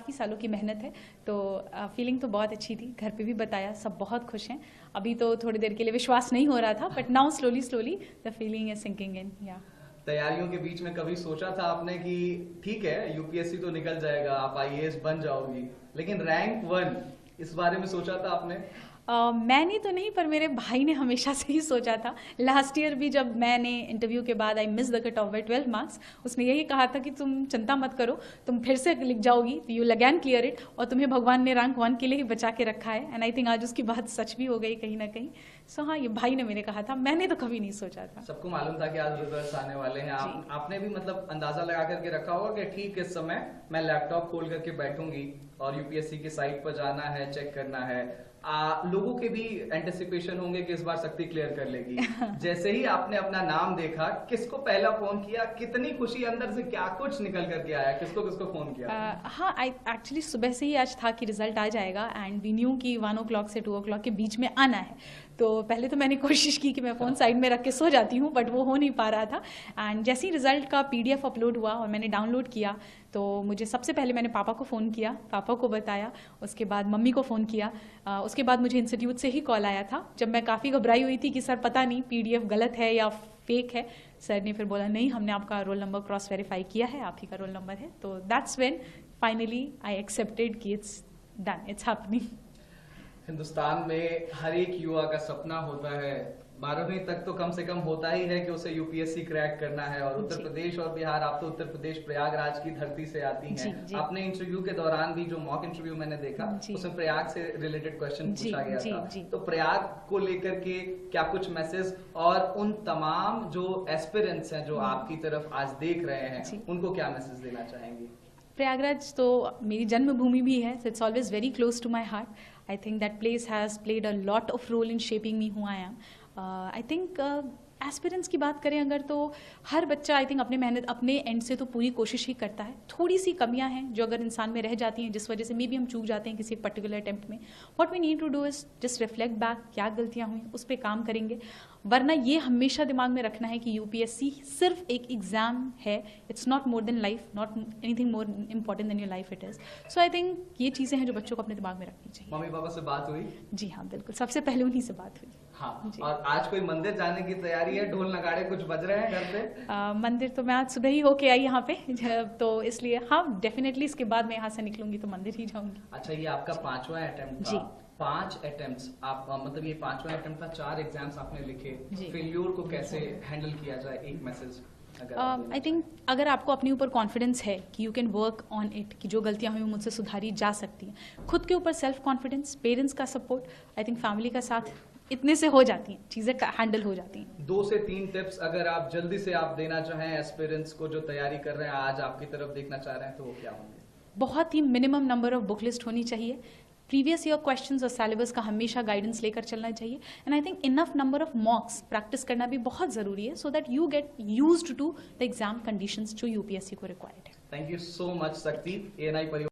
काफ़ी सालों की मेहनत है, तो फीलिंग तो बहुत अच्छी थी। घर पे भी बताया, सब बहुत खुश हैं। अभी तो थोड़ी देर के लिए विश्वास नहीं हो रहा था, but now slowly slowly the feeling is sinking in. या तैयारियों के बीच में कभी सोचा था आपने कि ठीक है यूपीएससी तो निकल जाएगा, आप आईएएस बन जाओगी, लेकिन रैंक 1 इस बारे में सोचा था आपने? मैंने तो नहीं, पर मेरे भाई ने हमेशा से ही सोचा था। लास्ट ईयर भी जब मैंने इंटरव्यू के बाद I miss the cut off by 12 marks, उसने यही कहा था कि तुम चिंता मत करो, तुम फिर से लिख जाओगी, you will again clear it, और तुम्हें भगवान ने रैंक 1 के लिए ही बचा के रखा है। एंड आई थिंक आज उसकी बात सच भी हो गई कहीं ना कहीं। सो हाँ, ये भाई ने मेरे कहा था, मैंने तो कभी नहीं सोचा था। सबको मालूम था कि आज रिजल्ट्स आने वाले हैं। आपने भी मतलब अंदाजा लगा करके रखा होगा कि ठीक इस समय मैं लैपटॉप खोल करके बैठूंगी और यूपीएससी की साइट पर जाना है, चेक करना है। लोगों के भी एंटिसिपेशन होंगे कि इस बार शक्ति क्लियर कर लेगी। जैसे ही आपने अपना नाम देखा, किसको पहला फोन किया, कितनी खुशी अंदर से, क्या कुछ निकल करके आया, किसको किसको फोन किया? हाँ, आई एक्चुअली सुबह से ही आज था कि रिजल्ट आ जाएगा, एंड वी न्यू कि 1 o'clock से 2 o'clock के बीच में आना है। तो पहले तो मैंने कोशिश की कि मैं फ़ोन साइड में रख के सो जाती हूँ, बट वो हो नहीं पा रहा था। एंड जैसे ही रिजल्ट का PDF अपलोड हुआ और मैंने डाउनलोड किया, तो मुझे सबसे पहले मैंने पापा को फ़ोन किया, पापा को बताया, उसके बाद मम्मी को फ़ोन किया। उसके बाद मुझे इंस्टीट्यूट से ही कॉल आया था, जब मैं काफ़ी घबराई हुई थी कि सर पता नहीं PDF गलत है या फेक है। सर ने फिर बोला नहीं, हमने आपका रोल नंबर क्रॉस वेरीफाई किया है, आप ही का रोल नंबर है। तो that's when finally I accepted कि it's done, it's happening. Hindustan में हर एक युवा का सपना होता है, 12वीं तक तो कम से कम होता ही है कि उसे यूपीएससी क्रैक करना है। और उत्तर प्रदेश और बिहार, आप तो उत्तर प्रदेश प्रयागराज की धरती से आती हैं। आपने इंटरव्यू के दौरान भी, जो मॉक इंटरव्यू मैंने देखा, उसमें प्रयाग से रिलेटेड क्वेश्चन पूछा गया था। तो प्रयाग को लेकर के क्या कुछ मैसेज, और उन तमाम जो एस्पिरेंट्स हैं जो आपकी तरफ आज देख रहे हैं, उनको क्या मैसेज देना चाहेंगी? प्रयागराज तो मेरी जन्मभूमि भी है, so it's always very close to my heart. I think that place has played a lot of role in shaping me who I am. I think aspirants की बात करें अगर, तो हर बच्चा आई थिंक अपने मेहनत, अपने एंड से तो पूरी कोशिश ही करता है। थोड़ी सी कमियां हैं जो अगर इंसान में रह जाती हैं, जिस वजह से मे भी हम चूक जाते हैं किसी पर्टिकुलर अटेम्प्ट में। What we need to do is just reflect back, क्या गलतियां हुई, उस पर काम करेंगे। वरना ये हमेशा दिमाग में रखना है कि यूपीएससी सिर्फ एक एग्जाम है, it's not more than life, not anything more important than your life it is. So I think ये चीज़ें हैं जो बच्चों को अपने दिमाग में रखनी चाहिए। मम्मी पापा से बात हुई? जी हाँ, बिल्कुल, सबसे पहले उन्हीं से बात हुई। हाँ, और आज कोई मंदिर जाने की तैयारी है? ढोल नगाड़े कुछ बज रहे हैं घर पे? मंदिर तो मैं आज सुबह ही होके आई यहाँ पे, तो इसलिए हाँ, डेफिनेटली इसके बाद मैं यहाँ से निकलूंगी तो मंदिर ही जाऊंगी। अच्छा, ये आपका 5वां अटेम्प्ट था। 5 अटेम्प्ट्स, आप मतलब ये 5वां अटेम्प्ट था, 4 एग्जाम्स आपने लिखे। फेल्योर को कैसे हैंडल किया जाए, एक मैसेज आई थिंक अगर आपको अपने ऊपर कॉन्फिडेंस है कि you can work on it, कि जो गलतियां हुई मुझसे सुधारी जा सकती हैं, खुद के ऊपर सेल्फ कॉन्फिडेंस, पेरेंट्स का सपोर्ट, आई थिंक फैमिली का साथ, इतने से हो जाती हैं चीजें, हैंडल हो जाती हैं। 2 से 3 टिप्स अगर आप जल्दी से आप देना चाहें एस्पिरेंट्स को जो तैयारी कर रहे हैं, आज आपकी तरफ देखना चाह रहे हैं, तो वो क्या होंगे? बहुत ही minimum number of book list होनी चाहिए। प्रीवियस ईयर क्वेश्चंस और सिलेबस का हमेशा गाइडेंस लेकर चलना चाहिए। And I think enough number of mocks practice करना भी बहुत जरूरी है, so that you get used to the exam conditions जो यूपीएससी को रिक्वायर्ड है। Thank you so much Shakti. ANI परिवार